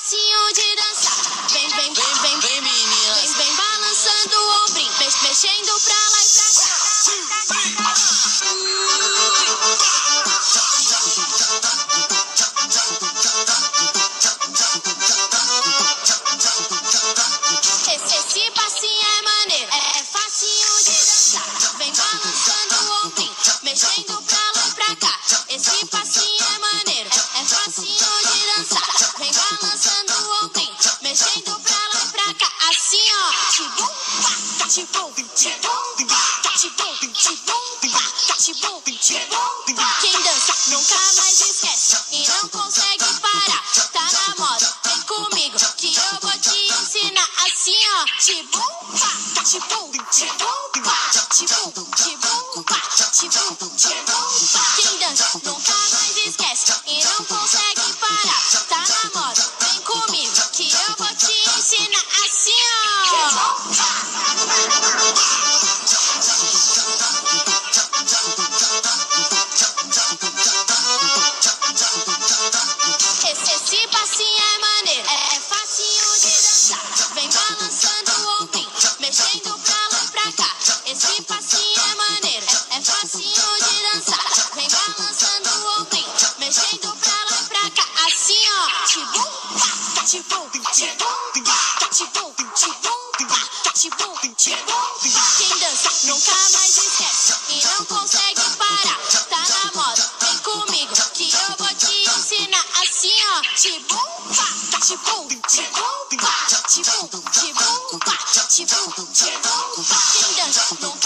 facinho de dançar. Vem, meninas. Vem balançando o ombrinho, mexendo pra lá e pra cá. Esse passinho é maneiro, é facinho de dançar. Vem balançando o ombrinho, mexendo pra lá e pra cá. Esse passinho é maneiro, é facinho de dançar. Vem balançando o ombrinho, mexendo pra lá e pra cá. Assim, ó. Tibum, pá, tibum, tibum, pá, tibum, tibum, pá, tibum, tibum, pá. Quem dança nunca mais esquece e não consegue parar. Tá na moda, vem comigo que eu vou te ensinar. Assim, ó. Tibum, pá, tibum, tibum, pá, tibum, tibum, pá, tibum, tibum, pá. Quem dança nunca mais esquece e não consegue parar. Tá na moda, vem comigo que eu vou te ensinar. Assim, ó. Esse passinho é maneiro, é facinho de dançar. Vem balançando o ombrinho, mexendo pra lá e pra cá. Esse passinho é maneiro, é facinho de dançar. Vem balançando o ombrinho, mexendo pra lá e pra cá. Assim, ó. Tibum, pá, tibum, tibum, pá, tibum, tibum, pá, tibum, tibum, pá. Quem dança nunca mais esquece e não consegue parar. Tá na moda, vem comigo que eu vou te ensinar. Assim, ó. Tibum, pá, tibum, tibum, pá, tibum, tibum, pá, tibum, tibum, pá. Quem dança nunca